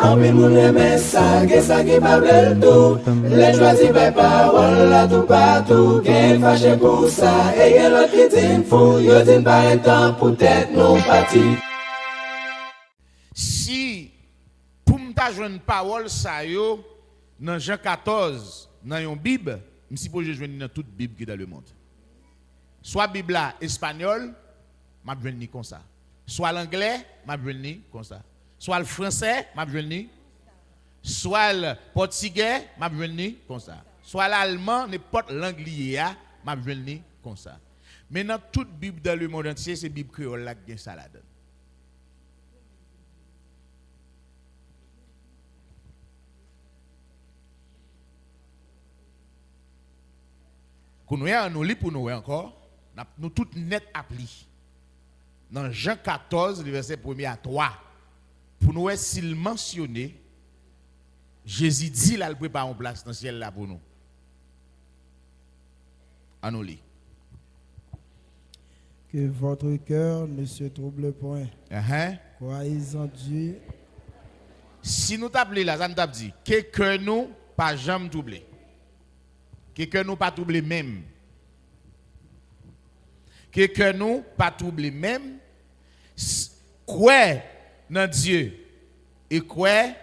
En pile moun reme sa, gen sa ki pa ble tout. Les choisi par parole là tout partout. Gen fâché pour ça, et gen l'autre qui din fou. Yo din pas un temps pour tête non parti. Si pour m'ta joindre parole ça yo dans Jean 14 dans une Bible, m'si pour joindre dans toute Bible qui est dans le monde. Soit Bible là espagnol, m'a joindre comme ça. Soit l'anglais, m'a joindre comme ça. Soit le français, m'a joindre. Soit le portugais, m'a joindre comme ça. Soit l'allemand, n'importe langue liée, m'a joindre comme ça. Mais dans toute Bible dans le monde entier, c'est Bible créole là qui ça là-dedans. Qu'on nous lit pour nous encore, nous tout net appli. Dans Jean 14, le verset 1er à 3, pour nous s'il mentionné, Jésus dit là, il prépare une place dans le ciel là pour nous. À nous lit. Que votre cœur ne se trouble point. Croyez en Dieu. Si nous t'appelons là, ça nous t'a dit que nous pas jamais troublé. Que nous pas troublé même. Que nous pas troublé même. Quoi dans Dieu et quoi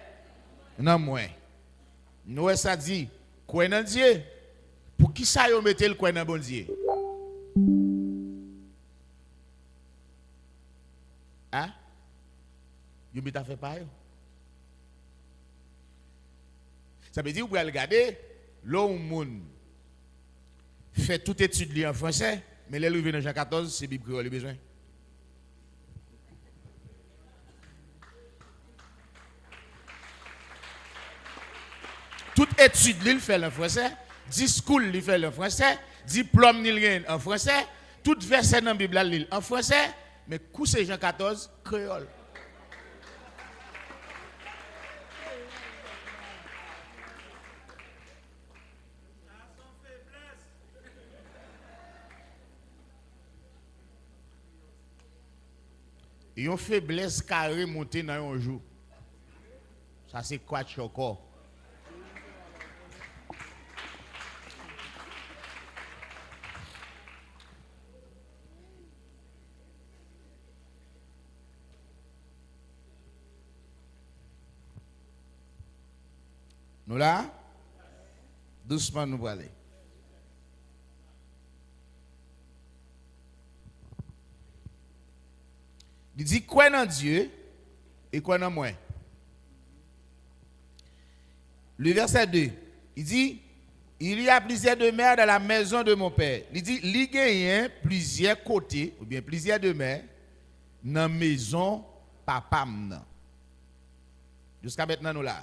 dans moi. Nous ça dit quoi dans Dieu. Pour qui ça yo mettez le quoi dans bon Dieu? Hein? Yo met fait pas yo. Ça veut dire vous pouvez regarder l'homme monde fait toute étude en français, mais les livres dans Jean 14, c'est Bible créole besoin. Toute étude il fait en français, discours il fait en français, diplôme il gagne en français, tout verset dans la Bible il en français, mais coup c'est Jean 14 créole. Et on faiblesse carré monter dans un jour. Ça c'est quoi encore? Nous là, doucement nous allons aller. Il dit quoi dans Dieu et quoi dans moi. Le verset 2, il dit il y a plusieurs demeures dans la maison de mon père. Il dit il y a plusieurs côtés ou bien plusieurs demeures dans la maison papa. Jusqu'à maintenant nous là.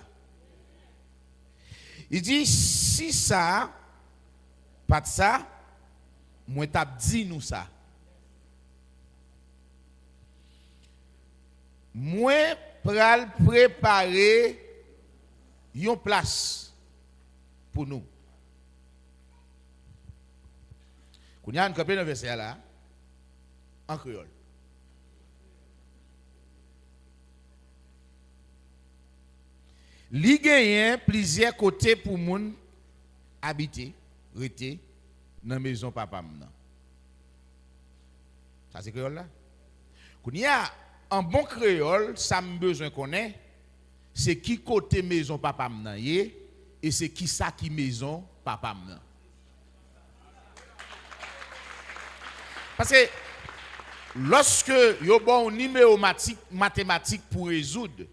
Il dit si ça pas de ça, moi t'as dit nous ça. Moi pral préparer une place pour nous. Qu'on y a un copier dans le verset là en créole. Li genyen plusieurs côtés pour moun habiter, rester dans maison papa m'nan. Ça c'est créole là. Qu'on y a un bon créole, ça me besoin connaît, c'est qui côté maison papa m'nan yé et c'est qui ça qui maison papa m'nan. Parce que lorsque yo bon numéro mathématique pour résoudre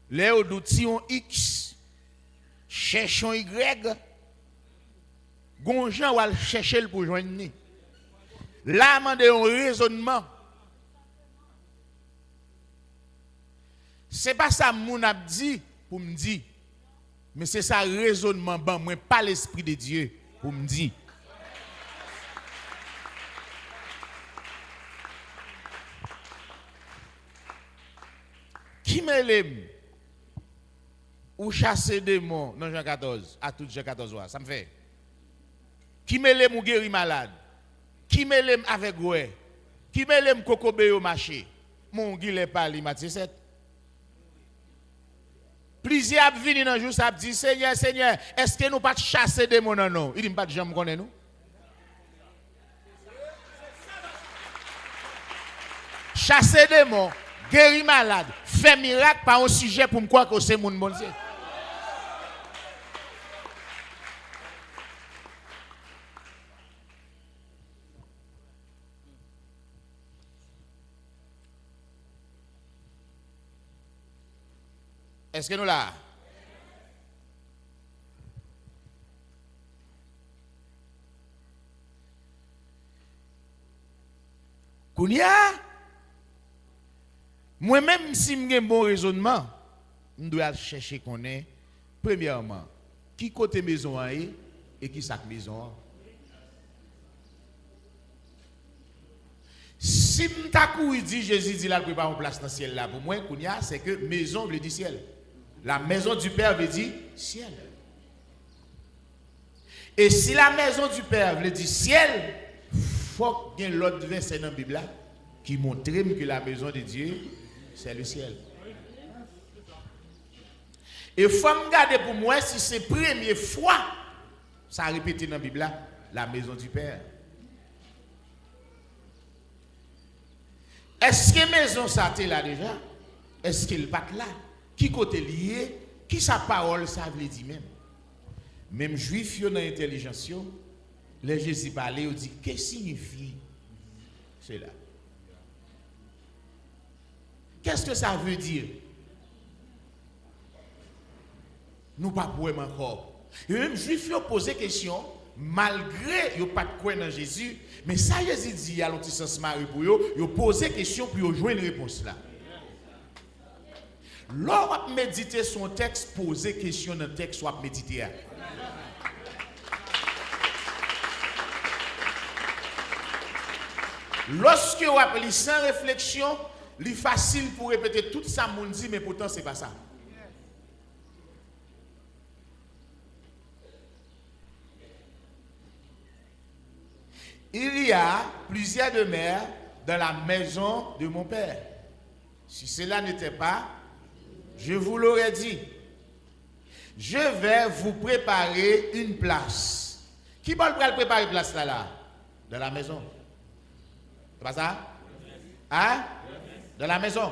les outils ont X, cherchons Y, gonjan ou al chercher pour joindre ni. Là, mande un raisonnement. C'est pas ça mon a dit pour me dire, mais c'est ça raisonnement ban moi pas l'esprit de Dieu pour me dire. Qui m'aime ou chasser des démons dans Jean 14, à tout Jean 14, ça me fait. Qui m'aime ou guérir malade? Qui m'aime avec ouais? Qui m'aime cocobe au marché? mon guillet parle Matthieu 7. Plusieurs viennent dans jour ça dit Seigneur, Seigneur, est-ce que nous pas chasser des démons non? Il dit pas de jamais connaît nous. Chasser des démons, guérir malade, faire miracle pas un sujet pour me croire que c'est mon bon Dieu. Est-ce que nous là? Kounia, moi-même, si j'ai un bon raisonnement, je dois chercher qu'on est, premièrement, qui côté maison est et qui sac maison. Si je dit Jésus dit là, prépare une place dans le ciel là, pour moi, Kounia, c'est que maison veut dire ciel. La maison du Père veut dire ciel. Et si la maison du Père veut dire ciel, il faut qu'il y ait l'autre verset dans la Bible qui montre que la maison de Dieu, c'est le ciel. Et il faut me garder pour moi si c'est la première fois, ça a répété dans la Bible, la maison du Père. Est-ce que la maison ça est là déjà? Est-ce qu'elle n'est pas là? Qui côté lié? Qui sa parole ça veut dire même? Même juif dans l'intelligence, les Jésus parlait, ils dit qu'est-ce que signifie cela? Qu'est-ce que ça veut dire? Nous pas pouvons encore. Et même juif ont posé question malgré yo pas de croire dans Jésus, mais ça Jésus dit à l'autre sens Marie pour yo poser question pour yo jouer une réponse là. Lorsque méditer son texte, poser question dans le texte soit méditer. Lorsque vous appelez sans réflexion, il est facile pour répéter tout ça moun dit mais pourtant c'est pas ça. Il y a plusieurs demeures dans la maison de mon père. Si cela n'était pas, je vous l'aurais dit. Je vais vous préparer une place. Qui va préparer une place là? Dans la maison. C'est pas ça? Hein? Dans la maison.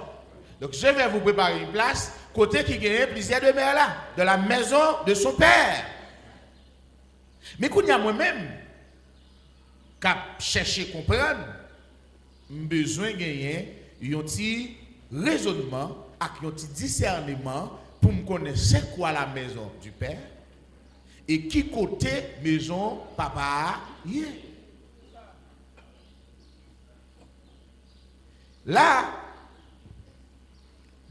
Donc je vais vous préparer une place, côté qui gagne plusieurs demeures là, dans la maison de son père. Mais quand il y a moi-même, qu'à chercher à comprendre, besoin de gagner un petit raisonnement, un petit discernement pour me connaître c'est quoi la maison du père et qui côté maison papa y est. Là,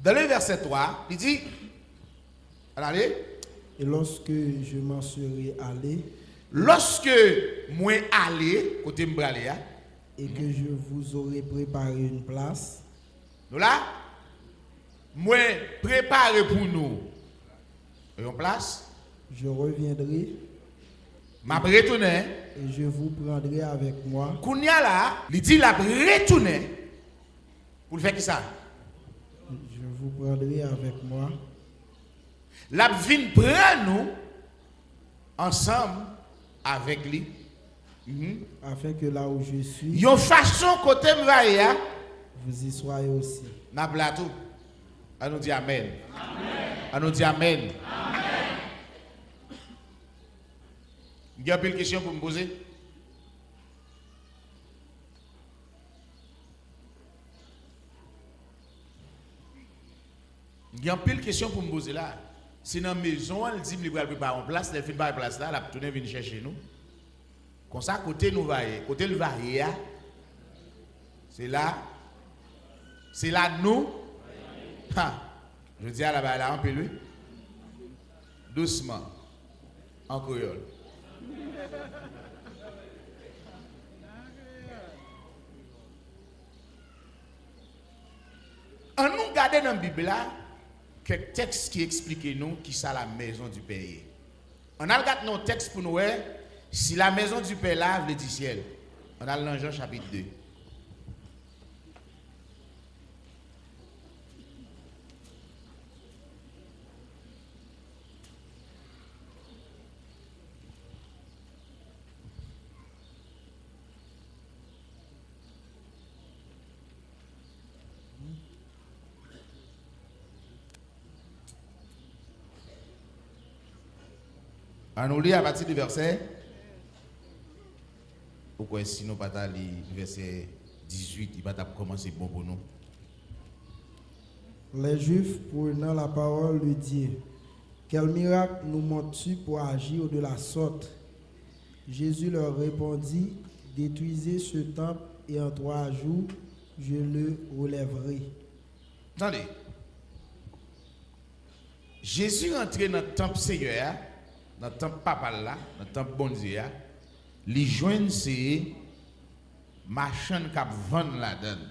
dans le verset 3, il dit, allez. Et lorsque je m'en serai allé, lorsque moi allé, côté m'bralé, et que je vous aurai préparé une place, nous là, moi préparé pour nous une place, je reviendrai, m'a retourné, et je vous prendrai avec moi. Kounia là, il dit la retourner pour faire qui ça? Je vous prendrai avec moi. La vine prend nous ensemble avec lui. Afin que là où je suis, Yon façon côté m'vaïa, vous y soyez aussi. n'a plateau. On nous dit amen. On nous dit amen. Il y a une question pour me poser. Il y a une question pour me poser là. Si dans la maison, elle dit que je vais préparer en place, elle fait une place là, elle va tourner venir chercher nous. Comme ça, côté nous vaillons, côté le vaillé, c'est là nous. Je dis à la balle, on peut lui. Doucement, en créole. On nous garde dans la Bible là, quelques textes qui expliquent nous qui c'est la maison du Père. On a regardé nos textes pour nous voir si la maison du Père là veut dire ciel. On a dans Jean chapitre 2. On nous lit à partir du verset. Pourquoi si nous pas lire verset 18, il va commencer bon pour nous. Les Juifs, prenant la parole, lui dirent: quel miracle nous montres-tu pour agir de la sorte? Jésus leur répondit: détruisez ce temple et en 3 jours, je le relèverai. Attendez. Jésus rentré dans le temple Seigneur, dans le temple Papa là, dans le temple bon Dieu, les joindre c'est marchand qui vend la donne.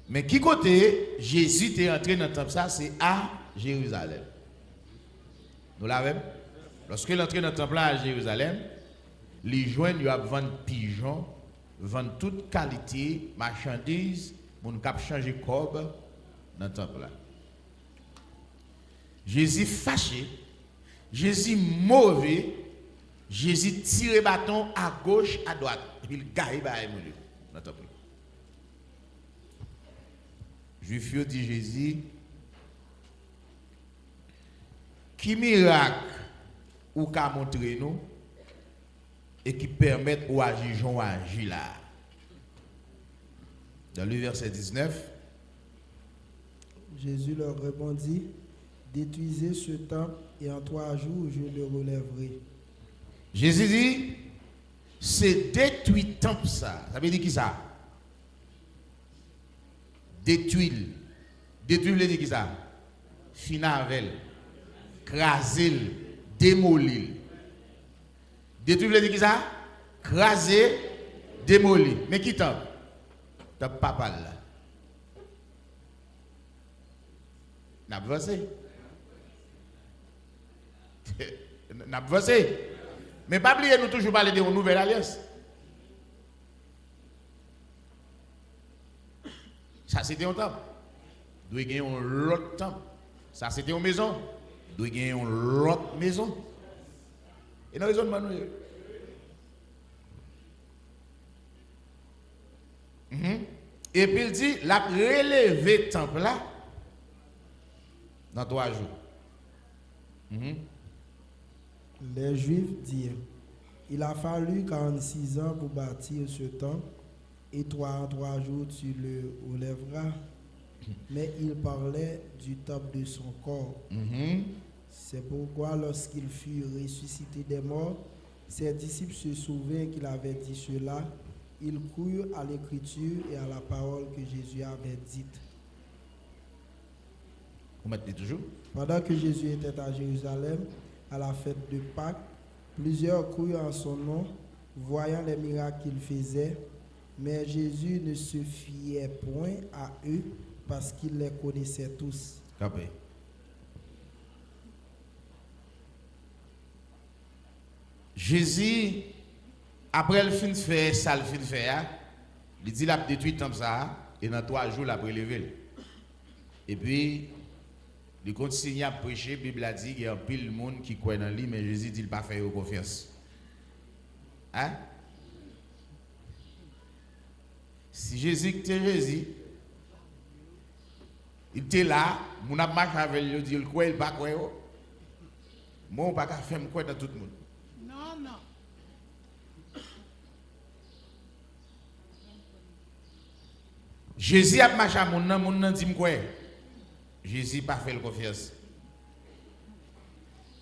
Mais qui côté Jésus est entré dans le temple ça, c'est à Jérusalem. Nous l'avons. Lorsqu'il est entré dans le temple là à Jérusalem, les joindre ils vendre pigeons, vendre toute qualité marchandises, mon cap changer cob dans le temple là. Jésus fâché, Jésus mauvais, Jésus tire bâton à gauche, à droite, et puis il gagne dans le temple. Juif dit Jésus, qui miracle ou qu'a montré nous et qui permet ou agir là. Dans le verset 19, Jésus leur répondit: détruisez ce temple et en 3 jours je le relèverai. Jésus dit, c'est détruit temple ça. Ça veut dire qui ça? Détruire. Détruire veut dire qui ça? Finavel. Craser. Démolir. Détruire veut dire qui ça? Craser. Démolir. Mais qui temple? Temple papa là. N'a avancé. N'a avancé. Mais pas oublier nous toujours parler de une nouvelle alliance. Ça c'était un temple. Doit gagner un autre temple. Ça c'était une maison. Doit gagner une autre maison. Et dans les autres manuels. Et puis il dit, la relevé temple là dans 3 jours. Les Juifs dirent: il a fallu 46 ans pour bâtir ce temple, et toi en 3 jours tu le relèveras. Mais il parlait du temple de son corps. C'est pourquoi lorsqu'il fut ressuscité des morts, ses disciples se souvinrent qu'il avait dit cela. Ils crurent à l'écriture et à la parole que Jésus avait dite. Vous mettez toujours? Pendant que Jésus était à Jérusalem, à la fête de Pâques, plusieurs crurent en son nom, voyant les miracles qu'il faisait. Mais Jésus ne se fiait point à eux parce qu'il les connaissait tous. Capé. Jésus, après le fin de faire, ça le fin de faire, il dit qu'il a détruit le temple ça, et dans 3 jours, il a prélevé. Et puis, il continue à prêcher, la Bible a dit qu'il y a un pile de monde qui croit dans lui, mais Jésus dit qu'il n'a pas fait confiance. Hein? Si Jésus était Jésus, il était là, mon a marché avec lui, il dit qu'il croit, il ne pas croire. Moi, on ne peut pas faire croire dans tout le monde. Non, non. Jésus a marché à mon nom dit quoi? Jésus n'a pas fait le confiance.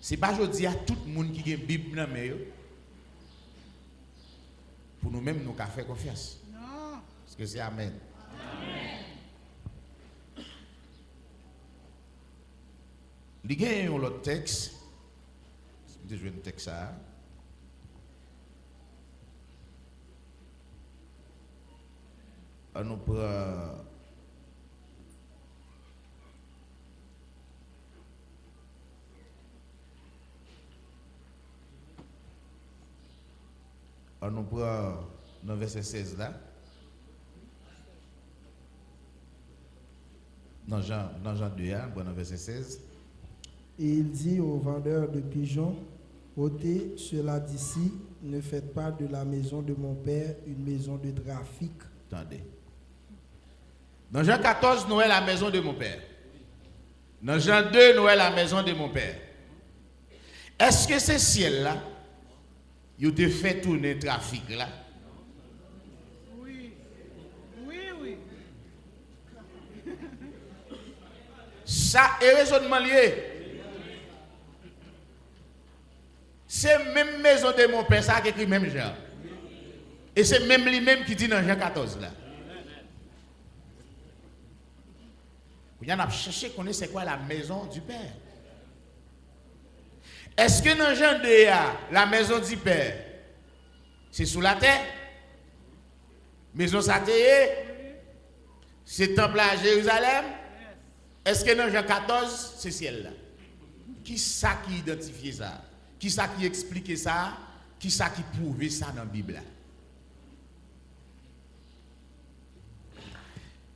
Ce n'est pas je dis à tout le monde qui a une Bible dans la pour nous-mêmes, nous avons fait confiance. Non. Parce que c'est Amen. Amen. Il y a un autre texte. Je vais un texte ça. On nous prend. On nous prend dans le verset 16 là. Dans Jean 2, dans le verset 16. Et il dit aux vendeurs de pigeons: ôtez cela d'ici, ne faites pas de la maison de mon père une maison de trafic. Attendez. Dans Jean 14, nous est la maison de mon père. Dans Jean 2, nous est la maison de mon père. Est-ce que ce ciel là, il te fait tourner le trafic là? Oui. Oui, oui. Ça est raisonnement lié. C'est même maison de mon père ça qui écrit même Jean. Et c'est même lui-même qui dit dans Jean 14 là. Il y en a cherché qu'on c'est quoi la maison du Père. Est-ce que dans Jean 2, la maison du Père, c'est sous la terre? Maison satellée? C'est temple à Jérusalem? Est-ce que dans Jean 14, c'est ciel là? Qui ça qui identifie ça? Qui ça qui explique ça? Qui ça qui prouve ça dans la Bible là?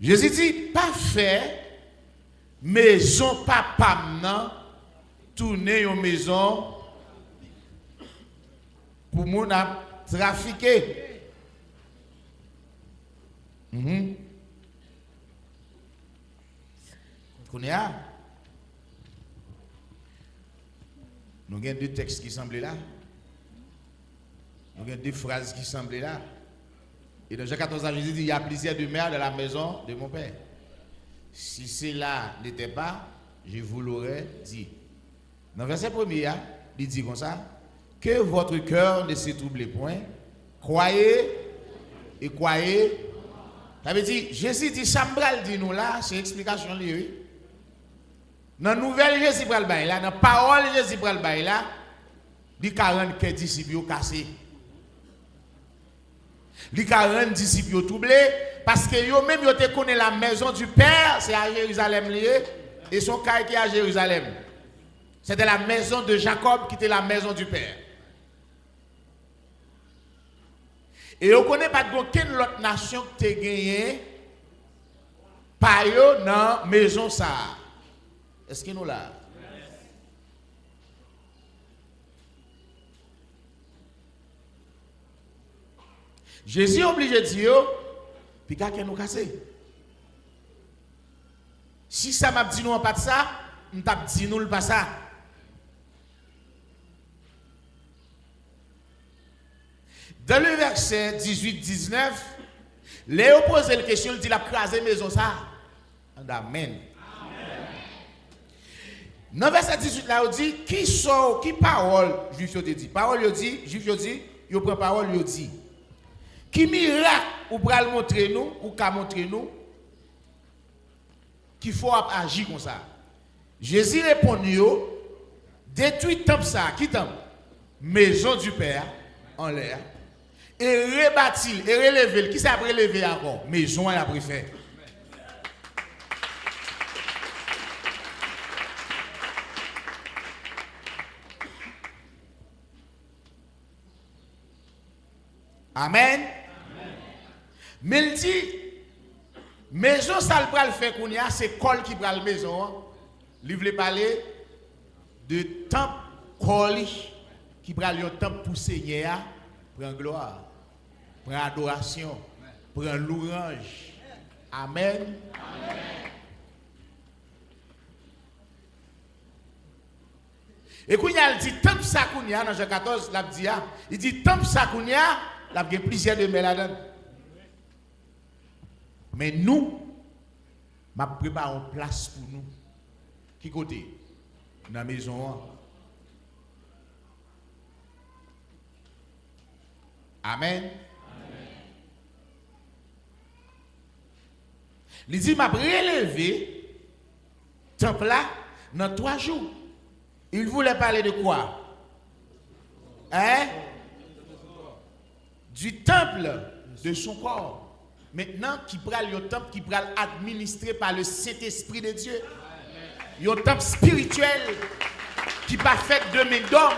Jésus dit, pas fait maison papa nan tourner une maison pour mon a trafiquer. Nous avons deux textes qui semblent là. Nous avons deux phrases qui semblent là. Et dans Jean 14, Jésus dit, il y a plusieurs demeures dans la maison de mon Père. Si cela n'était pas, je vous l'aurais dit. Dans le verset 1er, il dit comme ça, que votre cœur ne se trouble point, croyez et croyez. Ça veut dire, Jésus dit, Chambral dit nous là, c'est explication liée. Dans la nouvelle Jésus pral bail là, dans la parole Jésus pral bail là, dit 40 que disciples cassés. Les 40 disciples troublés parce que eux même ils te connaissent la maison du Père, c'est à Jérusalem lié et son caille qui est à Jérusalem. C'était la maison de Jacob qui était la maison du Père. Et on ne connaît pas aucune autre nation qui a gagné par eux dans la maison ça. Est-ce que nous là? Jésus est obligé de dire, puis qu'à nous casser. Si ça m'a dit nous pas de ça, on t'a dit nous pas ça. Dans le verset 18-19, Léo pose la question, il dit la craser maison ça. Amen. Dans le verset 18 là, il dit qui parole juif te dit. Parole il dit, juif dit, il prend parole il dit. Qui miracle ou pral montrer nous ou qu'a montrer nous qu'il faut agir comme ça. Jésus répond yo détruit temple ça qui temple maison du Père en l'air et rebâtir et relever qui ça relever encore maison elle a préféré. Amen. Mais il dit, maison ça le pral fait qu'on y a, c'est col qui pral maison. Il veut parler de temple col qui pral un temple pour Seigneur, pour gloire, pour adoration, pour louange. Amen. Et quand il dit temple ça qu'on y a dans Jean 14, il dit temple ça qu'on y a, il y a plusieurs de mes là-dedans. Mais nous, m'a préparé une place pour nous. Qui côté? Dans la maison. Amen. Il dit, m'a relevé temple là dans 3 jours. Il voulait parler de quoi? Hein? Du temple de son corps. Maintenant, qui prend le temple qui prend administré par le Saint-Esprit de Dieu. Un temple spirituel qui n'est pas fait de main d'homme.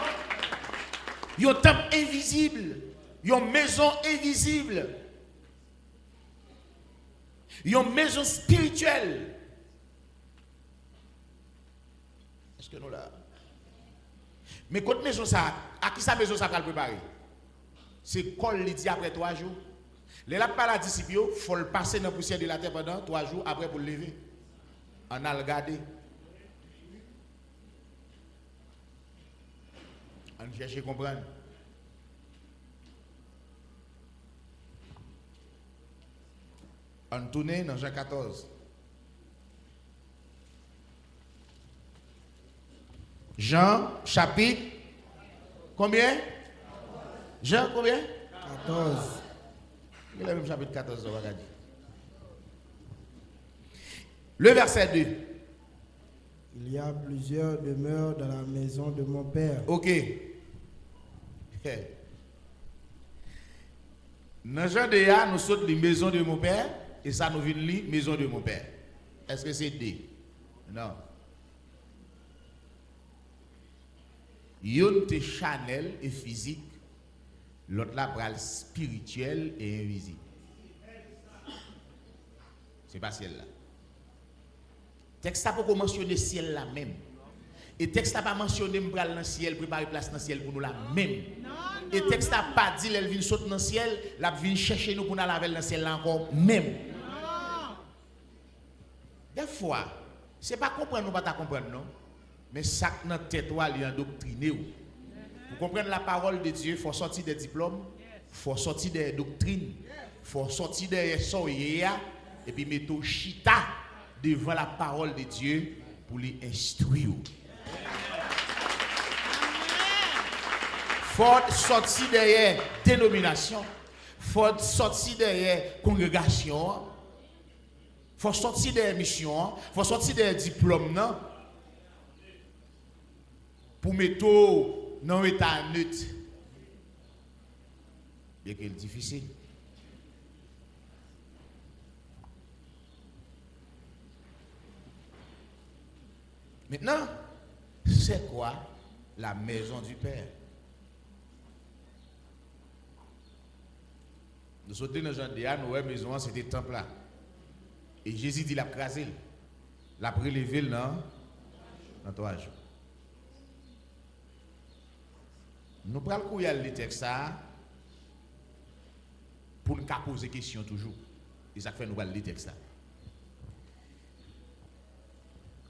Un temple invisible. Une maison invisible. Une maison spirituelle. Est-ce que nous là? Mais quand maison ça, à qui sa maison ça va le préparer? C'est quoi il dit après 3 jours? Les là par la disciple, il faut le passer dans la poussière de la terre pendant 3 jours après pour le lever. On a regardé. On cherche à comprendre. On tourne dans Jean 14. Jean chapitre combien? Jean combien? 14. Il a le chapitre 14, on va regarder. Le verset 2. Il y a plusieurs demeures dans la maison de mon père. Ok. Dans Jean de ya, nous sautons la maison de mon père et ça nous vient la maison de mon père. Est-ce que c'est D? Non. Yon te chanel et physique, l'autre là pral spirituel et invisible. C'est pas ciel là. Texte n'a pas mentionné ciel là même. Et texte n'a pas mentionné m'pral dans le ciel, préparer place dans le ciel pour nous là même. Et texte n'a pas dit elle vient sauter dans le ciel, la vient chercher nous pour nous laver dans le ciel là encore même. Des fois, c'est pas comprendre ou pas comprendre non, mais ça que notre tête il est endoctriné. Pour comprendre la parole de Dieu, il faut sortir des diplômes, il faut sortir des doctrines, il faut sortir des soya et puis mettre chita devant la parole de Dieu pour les instruire. Il faut sortir derrière dénomination, il faut sortir derrière congrégation, il faut sortir des missions, il faut sortir des diplômes non? Pour mettre dans l'état neutre. Bien qu'il est difficile. Maintenant, c'est quoi la maison du Père? Nous sommes dans Jean de nous voyons maison, c'était le temple là. Et Jésus dit il a crasé, il a prélevé dans 3 jours. Nous prenons le texte pour nous poser des questions toujours. Et ça fait nous le texte.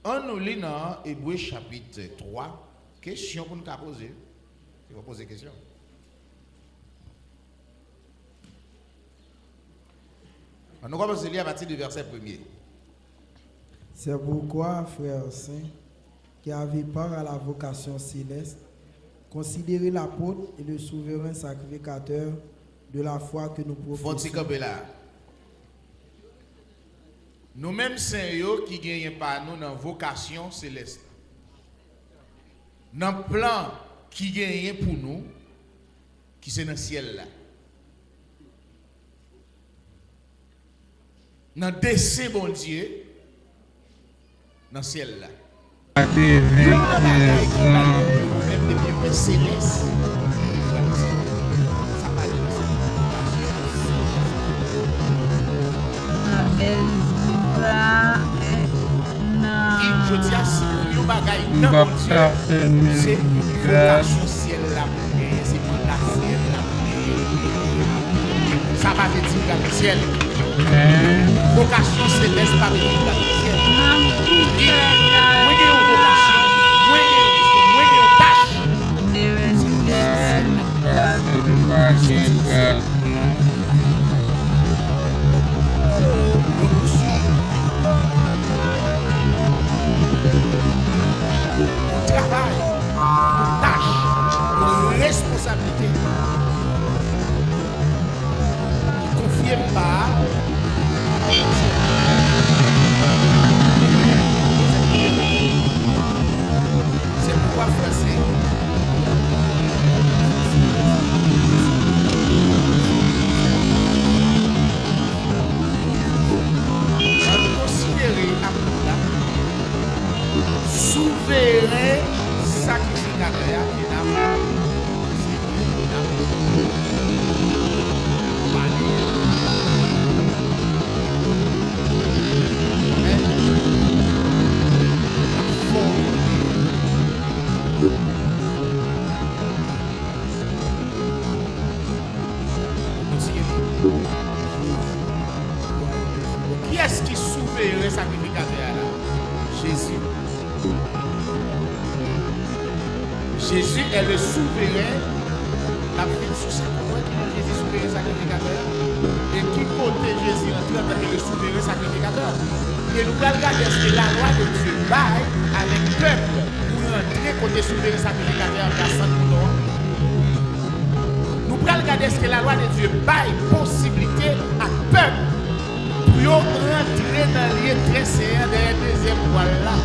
On nous lit dans Hébreux chapitre 3, question pour nous poser. On va poser question. On nous commence à lire à partir du verset 1er. C'est pourquoi, frères saints, qui avez part à la vocation céleste, considérez l'apôtre et le souverain sacrificateur de la foi que nous professons. Nous-mêmes, c'est eux qui gagnent par nous dans la vocation céleste. Dans le plan qui gagne pour nous, qui c'est dans le ciel là. Dans le dessein bon Dieu, dans le ciel là. Céleste. Je dis à si vous bagaille non mon Dieu, c'est vocation ciel là, c'est mandat ciel là. Ça va te dire dans le ciel. Vocation céleste pas venir dans le ciel. Moi j'ai une vocation, moi j'ai une tâche. Travail, tâche, responsabilité. Ne confirme pas. C'est pourquoi français. On considérer Abdullah souverain sacrificateur qui n'a qui est-ce qui souverain sacrificateur là? Jésus. Jésus est le souverain. La Bible sur ça, Jésus souverain sacrificateur. Et qui côté Jésus entre en tant que le souverain sacrificateur. Et nous allons regarder ce que la loi de Dieu baille avec le peuple pour entrer côté souverain sacrificateur en passant pour nous. Nous allons regarder ce que la loi de Dieu baille possibilité à peuple pour rentrer dans le lieu très saint de la deuxième voile là.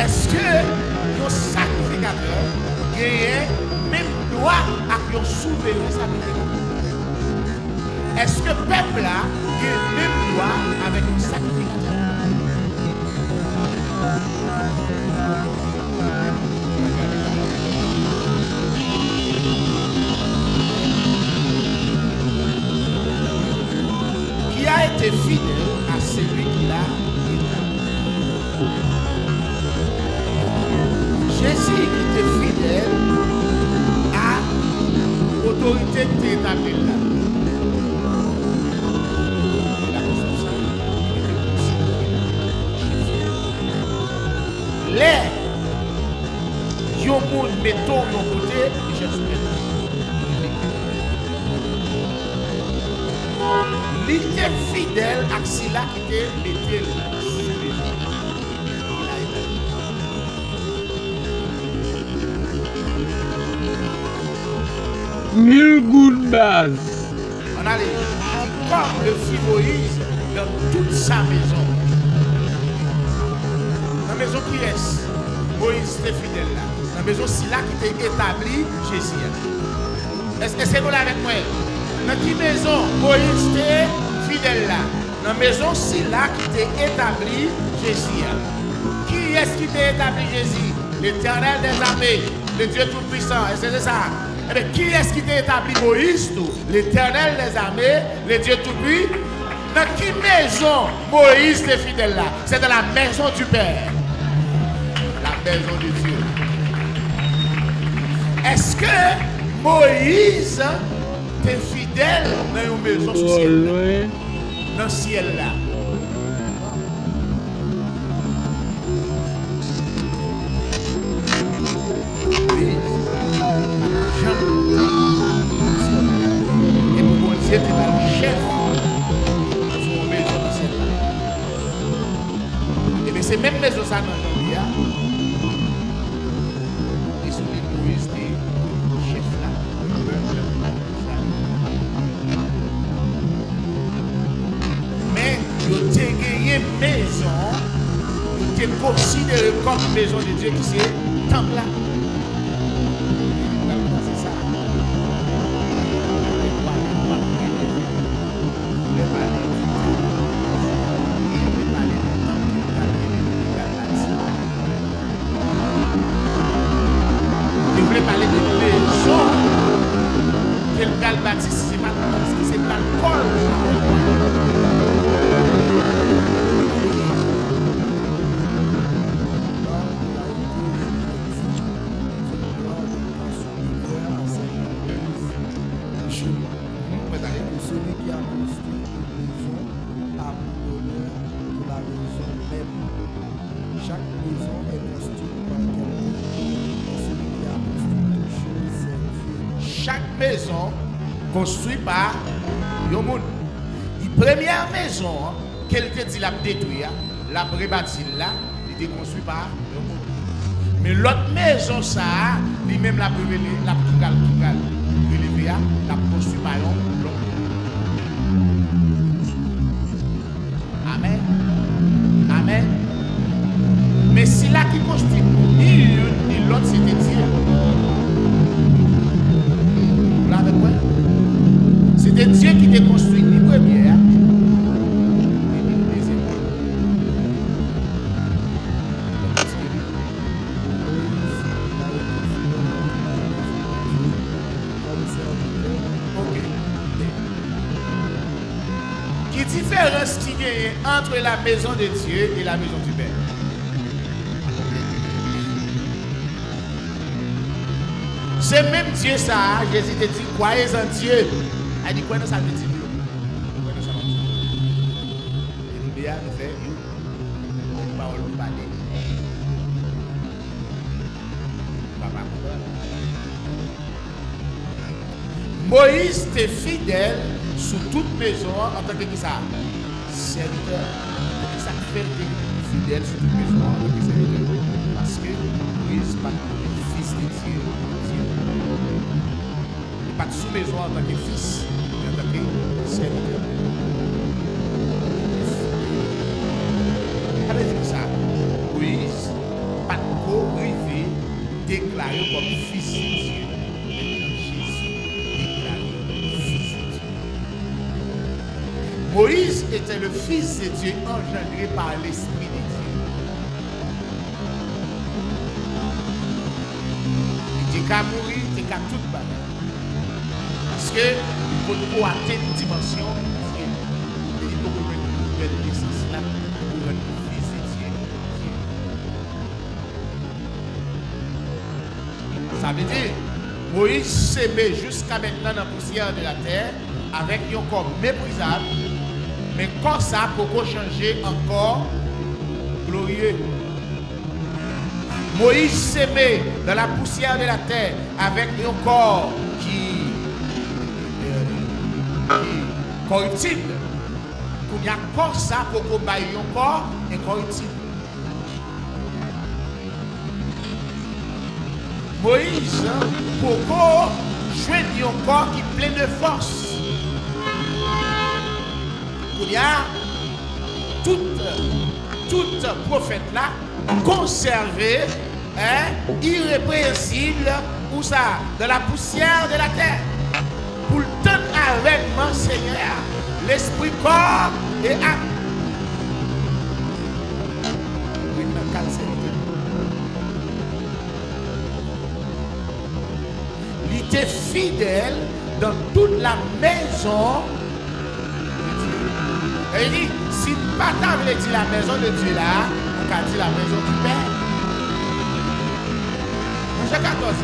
Est-ce que nos sacrificateurs gagnent même droit à nos souverains sacrificateurs? Est-ce que le peuple là gagne même droit avec nos sacrificateurs? Qui a été fidèle à celui qui l'a établi? Jésus qui était fidèle à l'autorité qui est établie là. Les gens mettent ton côté et Jésus il était fidèle à cela qui était metté Mille good base. on allait comme le fit Moïse dans toute sa maison. La maison qui est Moïse était fidèle là. La maison Sila qui était établie Jésus. Est-ce que c'est nous là avec moi? Dans quelle maison Moïse était fidèle là? Dans la maison Sila qui était établie Jésus. Qui est-ce qui était établi Jésus? L'Éternel des armées, le Dieu Tout-Puissant. Est-ce que c'est ça? Eh bien, qui est-ce qui était établi Moïse tout? L'Éternel des armées, le Dieu Tout-Puissant. Dans quelle maison Moïse était fidèle là? C'est dans la maison du Père. La maison de Dieu. Est-ce que Moïse était fidèle dans une maison sous ciel là? Dans le ciel là. Et pour Moïse était le chef de son maison dans le ciel là. Et bien c'est même maison ça dans le Jean. Et sur les Moïse était chef là. Mais il a gagné maison, il était considéré comme maison de Dieu qui c'est temple là. C'est ça. Je voulais parler de maison que le gal baptiste, c'est pas Paul. Celui qui a construit une maison a pour l'honneur de la maison même. Chaque maison est construite par quelqu'un. Et celui qui a construit toutes choses, c'est Dieu. Chaque maison construite par un monde. La première maison qu'elle te dit la détruire, la rebâtir là, il était construit par un monde. Mais l'autre maison ça, lui-même la révélée, la relevée, la construit par un homme. Amen. Amen. Mais si là qui construit ni l'une ni l'autre, c'était Dieu. Vous l'avez quoi? C'était Dieu qui t'a construit ni première, ni deuxième. Ok. Qui différence qui gagne entre la maison de Dieu et la maison du Père? C'est même Dieu ça, Jésus te dit Croyez en Dieu. Elle dit, quoi ça veut dire? Quoi ça veut dire? Elle dit, bien, nous fait, une parole de parler. Papa, Moïse était fidèle sous toute maison en tant que ça? Serviteur. Ça fait fidèle sous toute maison en tant que serviteur. Parce que Moïse n'est pas le fils de Dieu. Il n'est pas sous maison en tant que fils, mais en tant que serviteur. Allez dire ça. Moïse n'est pas co-rivé déclaré comme fils de Dieu. Moïse était le fils de Dieu engendré par l'Esprit de Dieu. Il dit qu'à mourir, il dit qu'à tout battre. Parce que pour atteindre une dimension, il faut que une nouvelle naissance là pour être le fils de Dieu. Ça veut dire, Moïse s'aimait jusqu'à maintenant dans la poussière de la terre avec un corps méprisable. Mais quand ça pour changer encore glorieux. Moïse s'aimait dans la poussière de la terre avec un corps qui corruptible. Il y a encore ça pour qu'on baille un corps incorruptible. Moïse pour qu'on joue un corps qui est plein de force. Il y a toute prophète là conservé, irrépréhensible, où ça, dans la poussière de la terre, pour le temps avec mon Seigneur, l'esprit, corps et âme. Il était fidèle dans toute la maison. Et il dit, si pas t'as voulu dire la maison de Dieu là, on a dit la maison du Père. Dans Jean 14,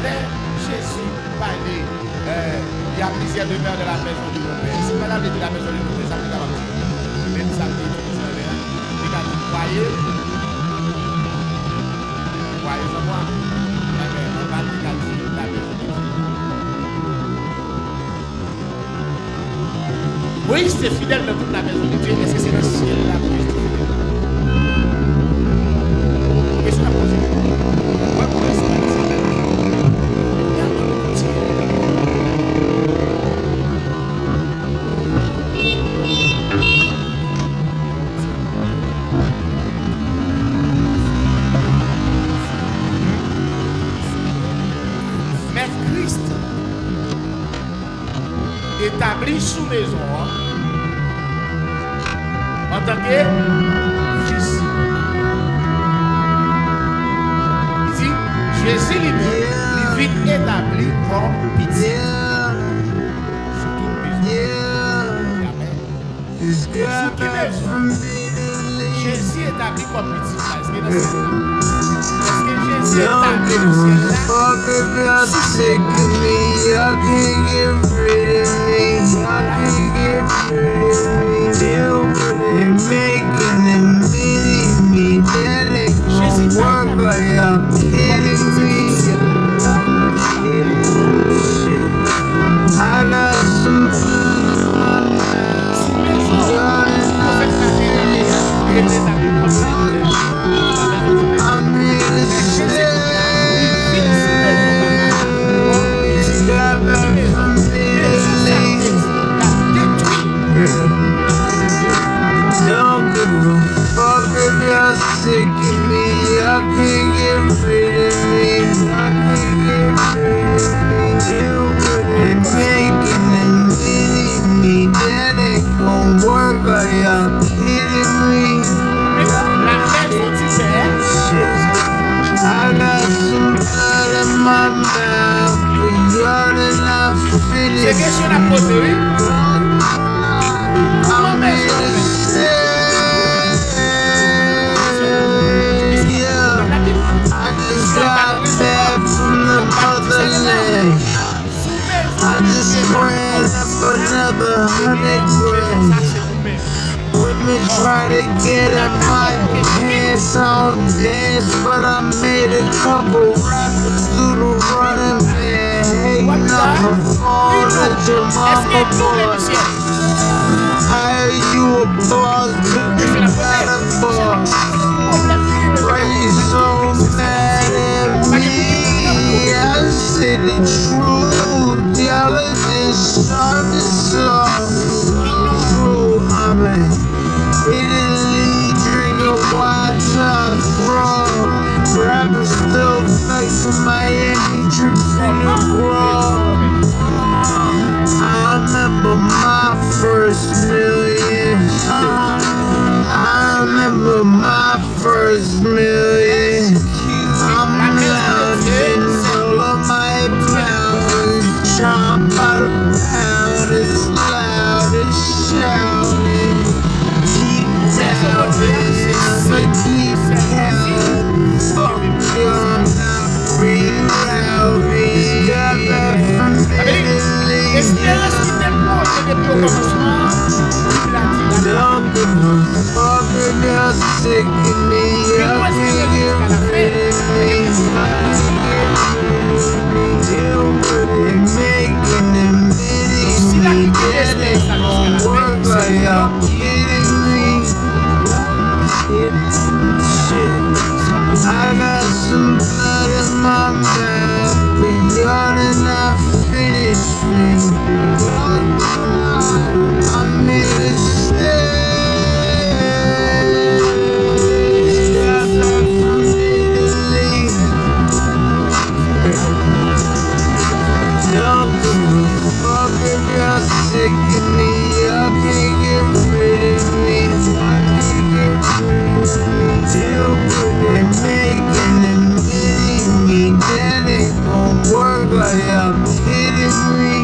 Jésus parlait, il y a plusieurs demeures de la maison de mon Père. Si pas t'as voulu dire la maison de mon Père, ça peut pas dire. Même ça veut dire, il a dit, croyez en moi. On va dire la maison de Dieu. Oui, c'est fidèle dans toute la maison de Dieu. Est-ce que c'est le ciel là pour rester fidèle? Qu'est-ce qu'on a posé? Pourquoi pour rester dans le ciel? Mais Christ établi sous maison en tant que fils. Il dit, Jésus lui-même, il vit établi comme petit. Sous toute maison. Amen. Jésus est établi comme petit. Est-ce que Jésus est établi comme c'est question à poser, oui. I just Ça, c'est nous-mêmes. Women try to get in my pants on dance, but I made a couple rappers do the running man. Hating up a phone at your mama boy. How you a boss, but you not a boss? Why you so mad at me? I said the truth, y'all are just trying to solve. True, I mean, Italy drinking white top rum. Rappers still fight for Miami, trips in the grove. I remember my first million. I remember my first million. I'm lounging, all of my pounds, chomp by the pound, it's loud, it's shouting. Keep pounding, I'ma keep pounding. Fuck you, I'm not rerouting. Got back from Italy. Don't give a fuck if you're sick of me. I can't get rid of me. Deal with it, making it mini. That ain't gon' work like y'all kidding me. Shit, I got some blood in my mouth, but y'all did not finish me. I'm here to stay. Got back from Italy. Don't give a fuck if you're sick of me. Y'all can't get rid of me. Deal with it, making it mini me. That ain't gon' work like y'all kidding me.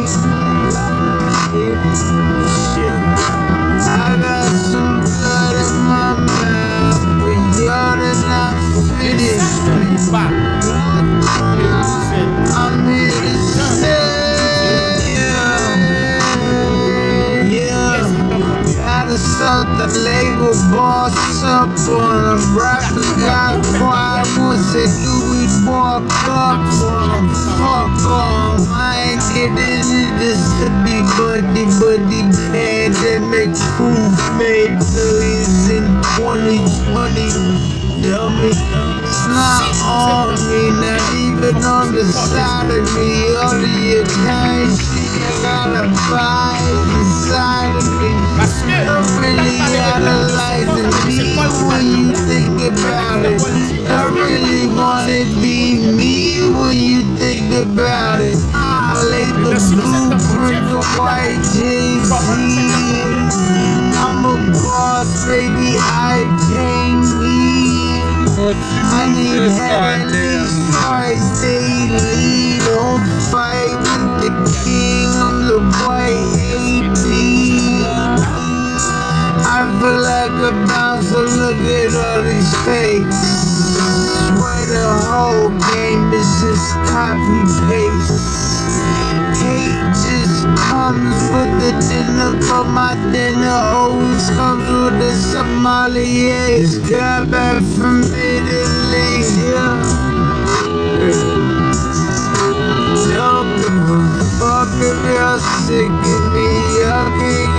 Shit, I got some blood in my mouth, but y'all did not finish me. I'm here to stay. Yeah. Gotta start the label, boss up on them. Rappers got quiet once they do we walk up on them. Fuck on, I ain't getting into this to be buddy pandemic proof made millions in 2020. Dummy, it's not on me, not even on the side of me. All of your kind shit, I gotta buy inside of me. I'm really analyzing me when you think about it. I really wanna be me when you think about it. I laid the blueprint for white Jay-Z. I'm a boss, baby, I can't leave. I need heavenly twice daily. Don't fight with the king, I'm the white AP. I feel like a bouncer, look at all these fakes. Swear the whole game is just copy paste. Hate just comes with the dinner, but my dinner always comes with a sommelier. Got back from Italy, yeah. Don't give a fuck if you're sick of me. I can't